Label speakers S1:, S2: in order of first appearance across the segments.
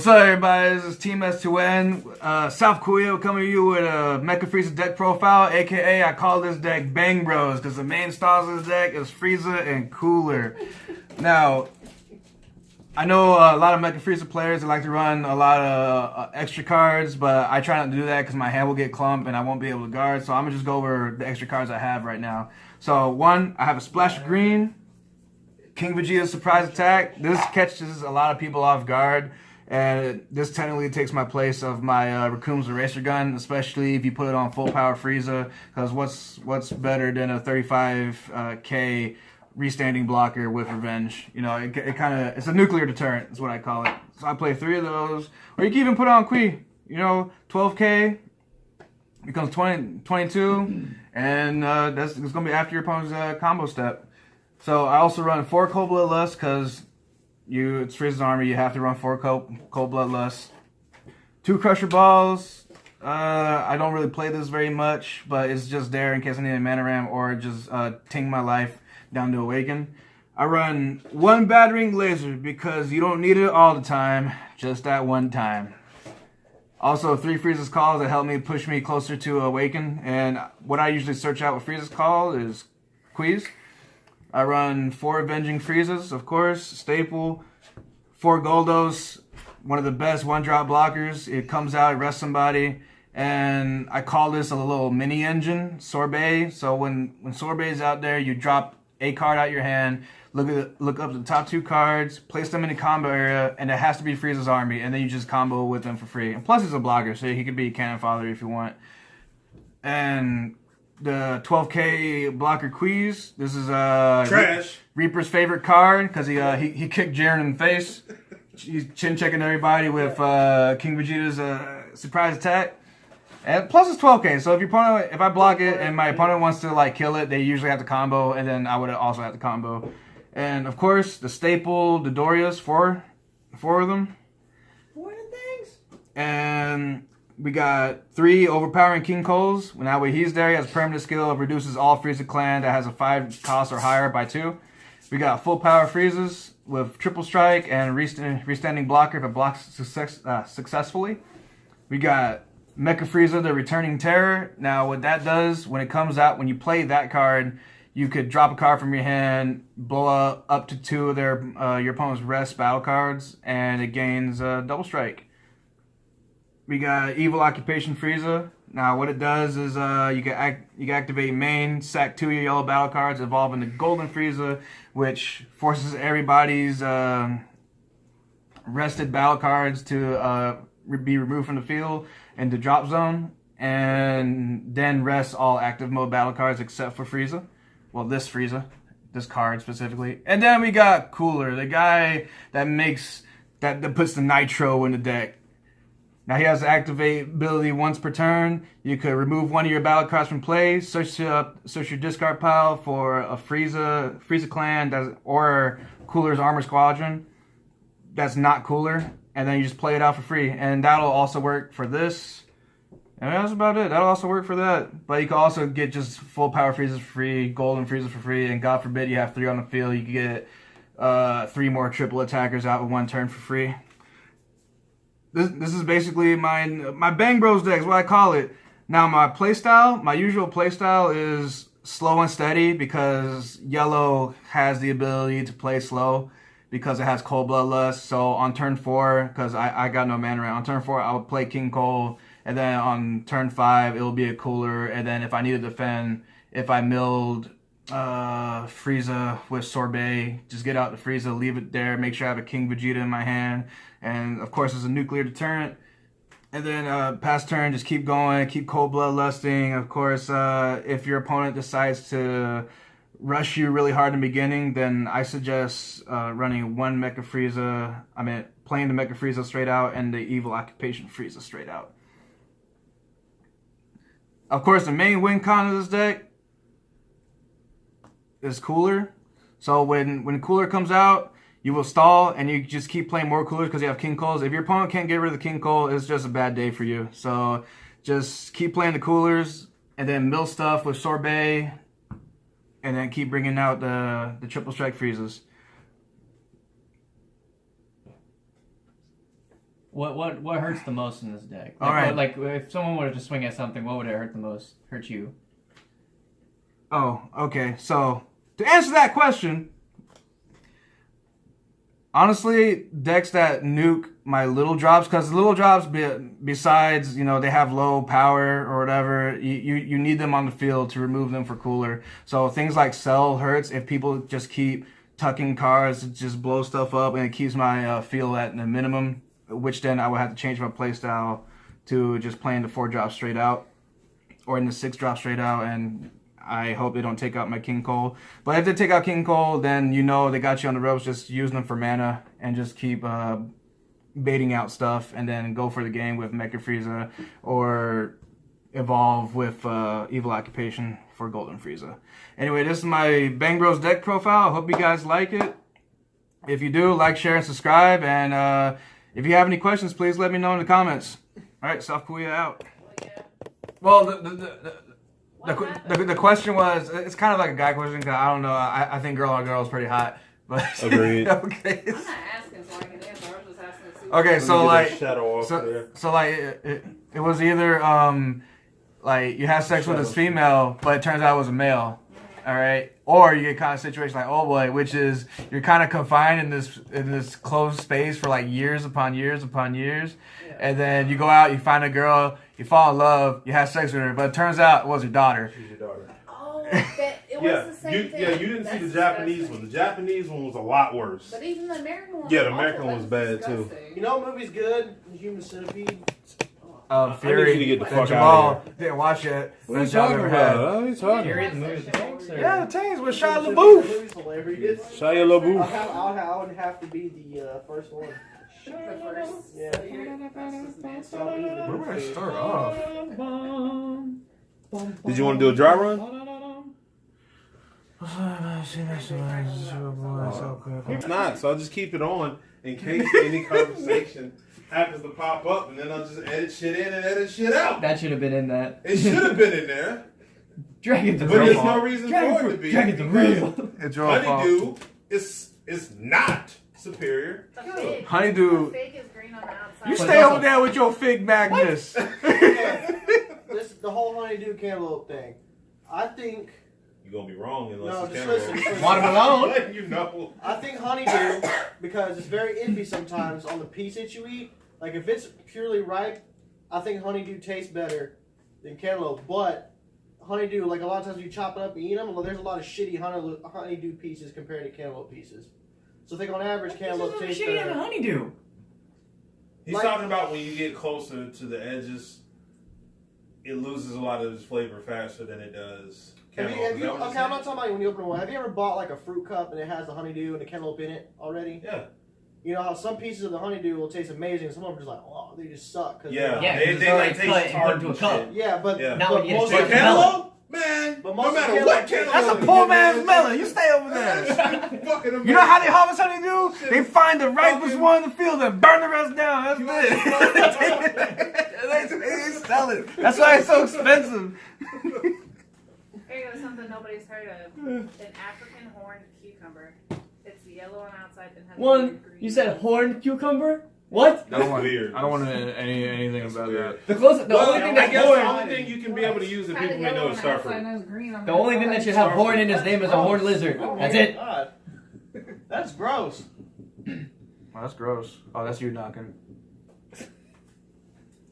S1: What's up, everybody? This is Team S2N. South Korea coming to you with a Mecha Frieza deck profile, aka I call this deck Bang Bros, because the main styles of this deck is Frieza and Cooler. Now, I know a lot of Mecha Frieza players that like to run a lot of extra cards, but I try not to do that because my hand will get clumped and I won't be able to guard, so I'm going to just go over the extra cards I have right now. So, one, I have a Splash of Green, King Vegeta's Surprise Attack. This catches a lot of people off guard. And this technically takes my place of my Raccoon's Eraser Gun, especially if you put it on full power Frieza. Because what's better than a 35k restanding blocker with Revenge? You know, it's a nuclear deterrent is what I call it. So I play 3 of those, or you can even put it on Kui. You know, 12k becomes 22, and it's gonna be after your opponent's combo step. So I also run 4 Cold Bloodlust because it's Frieza's army. You have to run 4 Cold Bloodlust. 2 Crusher Balls. I don't really play this very much, but it's just there in case I need a mana ram or just ting my life down to Awaken. I run 1 Battering Laser because you don't need it all the time, just that one time. Also 3 Frieza's Calls that help me push me closer to Awaken. And what I usually search out with Frieza's Call is Kuis. I run 4 Avenging Friezas, of course, staple. 4 Goldos, one of the best 1-drop blockers. It comes out, it rests somebody, and I call this a little mini engine, Sorbet. So when Sorbet's out there, you drop a card out your hand, look up the top 2 cards, place them in the combo area, and it has to be Frieza's army, and then you just combo with them for free. And plus, he's a blocker, so he could be Cannon Father if you want. And the 12k blocker Queeze. This is
S2: trash.
S1: Reaper's favorite card because he kicked Jiren in the face. He's chin checking everybody with King Vegeta's surprise attack. And plus it's 12k. So if I block it and my opponent wants to like kill it, they usually have to combo, and then I would also have to combo. And of course the staple, the Dorias, 4 of them.
S2: 4 of the things.
S1: And we got 3 Overpowering King Coles. Now when he's there, he has permanent skill, reduces all Frieza clan that has a 5 cost or higher by 2. We got full power Friezas with triple strike and restanding blocker if it blocks successfully. We got Mecha Frieza, the Returning Terror. Now what that does, when it comes out, when you play that card, you could drop a card from your hand, blow up to 2 of your opponent's rest battle cards, and it gains double strike. We got Evil Occupation Frieza. Now what it does is you can activate main, sack 2 of your yellow battle cards, evolve into Golden Frieza, which forces everybody's rested battle cards to be removed from the field into drop zone, and then rests all active mode battle cards except for Frieza. Well, this Frieza, this card specifically. And then we got Cooler, the guy that puts the nitro in the deck. Now he has the activate ability once per turn. You could remove 1 of your battle cards from play, search your discard pile for a Frieza clan or Cooler's Armor Squadron that's not Cooler, and then you just play it out for free. And that'll also work for this. And that's about it. That'll also work for that. But you can also get just full power Friezas for free, Golden Frieza for free, and God forbid you have 3 on the field, you can get 3 more triple attackers out with 1 turn for free. This is basically my Bang Bros deck is what I call it. Now my usual playstyle is slow and steady because yellow has the ability to play slow because it has Cold Bloodlust. So on turn 4, because I got no mana around, on turn 4 I would play King Cole, and then on turn 5 it will be a Cooler, and then if I need to defend, if I milled Frieza with Sorbet, just get out the Frieza, leave it there, make sure I have a King Vegeta in my hand, and of course it's a nuclear deterrent. And then past turn, just keep going, keep Cold Bloodlusting. Of course, if your opponent decides to rush you really hard in the beginning, then I suggest running 1 Mecha Frieza, playing the Mecha Frieza straight out and the Evil Occupation Frieza straight out. Of course, the main win con of this deck is Cooler. So when Cooler comes out, you will stall and you just keep playing more Coolers because you have King Coles. If your opponent can't get rid of the King Cole, it's just a bad day for you. So just keep playing the Coolers and then mill stuff with Sorbet, and then keep bringing out the triple strike Friezas.
S3: What hurts the most in this deck? Like,
S1: All right.
S3: Like if someone were to swing at something, what would it hurt the most? Hurt you?
S1: Oh, okay. So to answer that question, honestly, decks that nuke my little drops, because little drops, besides they have low power or whatever, you need them on the field to remove them for cooler. So things like Cell hurts if people just keep tucking cards, it just blows stuff up and it keeps my field at the minimum. Which then I would have to change my playstyle to just playing the 4-drop straight out, or in the 6-drop straight out, and I hope they don't take out my King Cole. But if they take out King Cole, then they got you on the ropes. Just use them for mana and just keep baiting out stuff, and then go for the game with Mecha Frieza, or evolve with Evil Occupation for Golden Frieza. Anyway, this is my Bang Bros deck profile. I hope you guys like it. If you do, like, share, and subscribe, and if you have any questions, please let me know in the comments. All right, South Korea out. Well, the question was, it's kind of like a guy question, because I don't know. I think girl on girl is pretty hot. But
S4: agreed.
S1: Okay.
S5: I'm not asking so I can answer. I was just asking to see.
S1: Okay, so like,
S4: so
S1: like it was either like you have sex with a female, but it turns out it was a male. All right, or you get kind of situation like oh boy, which is you're kind of confined in this closed space for like years upon years upon years, and then you go out, you find a girl, you fall in love, you have sex with her, but it turns out it was your daughter.
S4: She's your daughter.
S5: Oh, it was the same thing.
S4: Yeah, you didn't see the Japanese one. The Japanese one was a lot worse.
S5: But even the American one.
S4: Yeah, the
S5: was
S4: American
S5: awful.
S4: one was
S5: That's
S4: bad, too.
S5: disgusting.
S2: You know what movie's good? The Human Centipede.
S1: Fury.
S4: I need you to get the fuck
S1: Jamal
S4: out of here.
S1: didn't watch it.
S4: What are you
S1: Best job
S4: talking
S1: ever
S4: about?
S1: had.
S4: What are you talking
S3: Fury
S4: about?
S3: the movie with the tanks, or?
S1: Yeah, the Tangs with Shia
S2: The
S1: LaBeouf.
S2: movie's hilarious.
S4: Shia LaBeouf.
S2: I would have to be the first one.
S5: The first.
S2: Yeah.
S1: Where would I start off?
S4: Did you want to do a dry run? It's not, so I'll just keep it on in case any conversation happens to pop up, and then I'll just edit shit in and edit shit out.
S3: That should have been in that.
S4: It should have been in there,
S3: Dragon's
S4: but there's
S3: real.
S4: no reason for it to be.
S3: Dragon's real.
S1: It's your fault.
S4: Honeydew is not superior.
S5: The fig.
S1: Honeydew.
S5: The fig is green on the outside.
S1: You
S3: But
S1: stay
S3: also-
S1: over there with your fig Magnus.
S2: The whole honeydew cantaloupe thing. I think
S4: You're gonna be wrong unless
S2: no,
S4: it's
S2: just
S4: cantaloupe.
S2: listen.
S3: Watermelon.
S4: You know.
S2: I think honeydew, because it's very iffy sometimes on the piece that you eat. Like if it's purely ripe, I think honeydew tastes better than cantaloupe. But honeydew, like a lot of times you chop it up and eat them, there's a lot of shitty honeydew pieces compared to cantaloupe pieces. So I think on average cantaloupe tastes
S3: Shitty and
S2: better.
S3: honeydew.
S4: He's talking about when you get closer to the edges, it loses a lot of its flavor faster than it does cantaloupe. Is that what you're
S2: Okay, I'm not
S4: saying?
S2: talking about when you open one. Have you ever bought like a fruit cup and it has the honeydew and the cantaloupe in it already?
S4: Yeah.
S2: You know how some pieces of the honeydew will taste amazing, some of them are just like, oh, they just suck.
S4: Yeah.
S3: Yeah,
S4: They-
S3: 'cause it's
S4: they
S3: already
S4: like
S3: cut
S4: taste
S3: and put
S4: tart
S3: into a
S4: and
S3: cup.
S4: shit.
S2: Yeah, but
S4: Yeah.
S3: Now
S2: but
S3: when you get
S2: most
S3: straight
S2: of
S4: But
S2: the
S4: cantaloupe, man,
S2: But
S4: no
S2: most
S4: matter
S2: of
S4: what
S2: the
S4: cantaloupe.
S1: That's a poor man's melon. You stay over there.
S4: Fucking
S1: You know how they harvest honeydew? They find the ripest one in the field and burn the rest down. That's it. They sell it. That's why it's so expensive.
S5: Here goes something nobody's heard of. An African horned cucumber. It's yellow on outside and has
S3: One,
S5: weird green.
S3: you said horned cucumber? What?
S4: That's weird.
S1: I don't want anything about that.
S3: The closest, the
S4: Well,
S3: only thing
S4: I
S3: that's
S4: guess the
S3: horned,
S4: only thing you can be able to use that
S5: Kinda
S4: people may
S5: yellow
S4: know
S5: on
S4: is
S5: the outside
S4: starfruit.
S5: and has green on
S3: the only thing that should have horn in his name is a horned lizard. That's it.
S2: God. That's gross.
S1: Oh, that's gross. Oh, that's you knocking.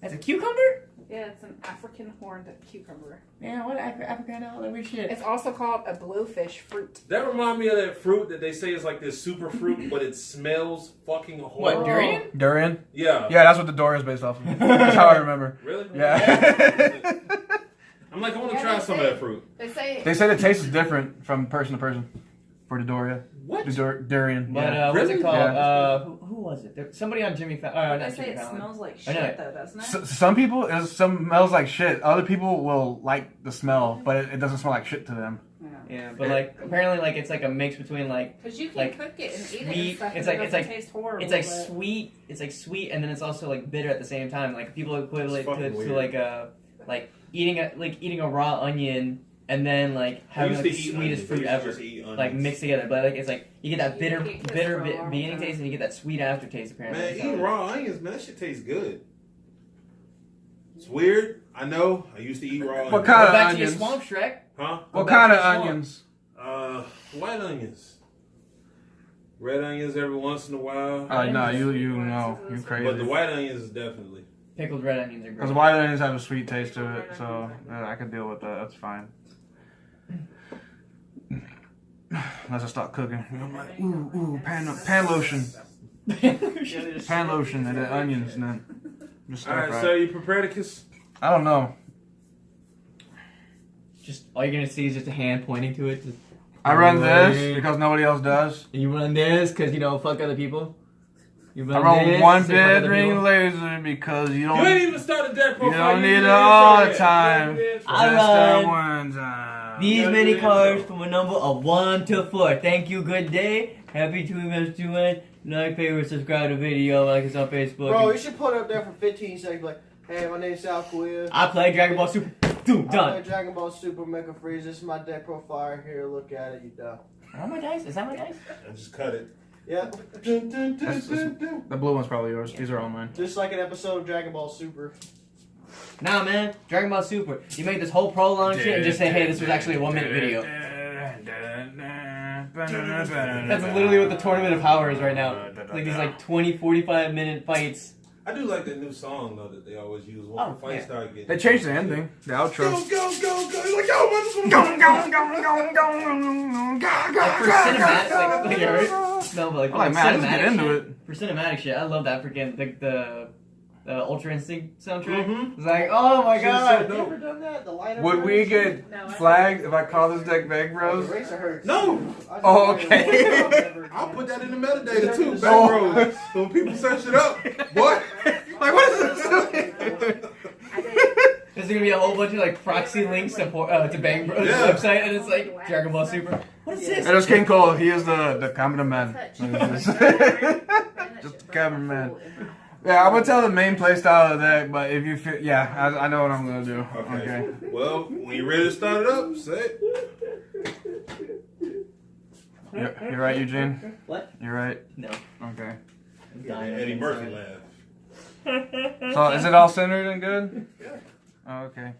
S3: That's a cucumber?
S5: Yeah, it's an African horned cucumber.
S3: Yeah, what Africa and all that weird shit.
S5: It's also called a blowfish fruit.
S4: That reminds me of that fruit that they say is like this super fruit, but it smells fucking horrible.
S3: What, durian?
S1: Durian?
S4: Yeah.
S1: Yeah, that's what the door is based off of. That's how I remember.
S4: Really?
S1: Yeah.
S4: I'm like, I want to
S5: Yeah,
S4: try
S5: they
S4: some
S5: say-
S4: of that fruit.
S5: They say
S1: They say the taste is different from person to person for the Doria.
S4: What?
S1: The durian.
S3: But
S1: Yeah.
S3: what's
S4: Really?
S3: it called?
S1: Yeah.
S3: Who was it? Somebody on Jimmy Fallon.
S5: they
S3: Not
S5: say
S3: Jimmy
S5: it
S3: Fallon.
S5: smells like
S3: I know
S5: shit
S3: it.
S5: though, doesn't it?
S1: Some people, it smells like shit. Other people will like the smell, but it doesn't smell like shit to them.
S3: Yeah, but like apparently like it's like a mix between like
S5: Because you can
S3: Like,
S5: cook it and eat it
S3: sweet-
S5: and stuff.
S3: it's
S5: and
S3: like-
S5: it doesn't taste horrible.
S3: it's like
S5: but-
S3: sweet. It's like sweet, and then it's also like bitter at the same time. Like people equivalent
S4: It's fucking
S3: to
S4: weird.
S3: like eating a raw onion and then like
S4: I
S3: having
S4: used
S3: like
S4: to
S3: the
S4: eat
S3: sweetest
S4: onions. I
S3: fruit
S4: used to
S3: ever,
S4: just eat onions.
S3: like mixed together. But like it's like you get that
S5: You can get
S3: bitter
S5: for a long
S3: beginning
S5: time.
S3: taste, and you get that sweet aftertaste. Apparently,
S4: Man,
S3: So-
S4: eating raw onions, man, that shit tastes good. It's weird. I know. I used to eat raw onions.
S1: What kind
S3: Go
S1: of
S3: back to your
S1: onions?
S3: swamp, Shrek.
S4: Huh?
S1: What
S3: Go back
S1: kind
S3: to
S1: of
S3: the swamp.
S1: onions?
S4: White onions. Red onions every once in a while.
S1: No, you know, you crazy.
S4: But the white onions is definitely.
S3: Pickled red onions are
S1: Because
S3: great.
S1: white onions have a sweet taste to it, so I can deal with that. That's fine. Unless I start cooking. I'm like, ooh, pan lotion. Pan lotion and then onions and then just
S4: All
S1: stir
S4: right,
S1: fry.
S4: so you Preparedicus?
S1: I don't know.
S3: Just all you're gonna see is just a hand pointing to it. Just,
S1: I run this because nobody else does.
S3: you run this because you know fuck other people. You
S1: I run
S3: this,
S1: one
S3: say fuck
S1: dead
S3: other
S1: ring
S3: people.
S1: laser because you
S4: You
S1: don't.
S4: ain't even started that profile.
S1: You don't need
S4: didn't
S1: it
S4: do
S1: all
S4: intro
S1: the
S4: yet.
S1: time.
S4: You didn't do the
S3: I
S4: intro.
S1: Just that
S3: run
S1: one time.
S3: These
S4: Yeah,
S3: many
S4: yeah,
S3: cards
S4: yeah.
S3: from a number of 1 to 4. Thank you, good day. Happy to invest to win. Like, favorite, subscribe to video, like us on Facebook.
S2: Bro, you should put it up there for 15 seconds. Like, hey, my name's South Korea.
S3: I play Dragon Ball Super. Dude,
S2: I play
S3: done.
S2: Dragon Ball Super Mecha Frieza. This is my deck profile here. Look at it. You done.
S3: Are that my dice? Is that my dice?
S4: And just cut it.
S2: Yep.
S1: The blue one's probably yours. These are all mine.
S2: Just like an episode of Dragon Ball Super.
S3: Nah, man. Dragon Ball Super. You made this whole prolonged shit and just say, hey, this was actually a 1 minute video. That's literally what the Tournament of Power is right now. Like these like 20, 45 minute fights.
S4: I do like that new song though that they always use when
S3: Oh,
S4: the fight
S3: yeah.
S4: start getting.
S1: They changed the ending, the outro.
S4: Go, go, go, go! He's like, yo, man, this
S1: Go,
S4: one.
S1: go, go, go, go, go,
S3: Like for cinematics, like you heard? No, but like,
S1: I'm like, man, I just get
S3: cinematic
S1: into
S3: shit.
S1: it.
S3: For cinematic shit, I love that freaking the Ultra Instinct soundtrack.
S4: Mhm.
S3: It's like, oh my
S4: Shit's so
S3: god.
S2: Have you
S4: dope.
S2: ever done that? The lineup.
S1: Would we get flagged if I call this deck Bang Bros?
S2: The racer hurts.
S4: No!
S1: Oh, okay.
S4: I'll put that in the metadata too,
S1: Oh.
S4: back row. So when people search it up, what?
S1: Like, what is this?
S5: I did.
S3: There's gonna be a whole bunch of like proxy links to Bang Bros
S4: Yeah.
S3: website, and it's like Dragon Ball Super. What is this?
S1: That was King Cole. He is the cameraman.
S5: Touch.
S1: Just cameraman. Yeah, I'm gonna tell the main playstyle of the deck, but if you feel, yeah, I know what I'm gonna do. Okay.
S4: Well, when you're ready to start it up, say it.
S1: You're right, Eugene.
S3: What?
S1: You're right.
S3: No.
S1: Okay.
S3: I'm dying.
S4: Eddie Murphy laugh.
S1: So is it all centered and good? Oh, okay.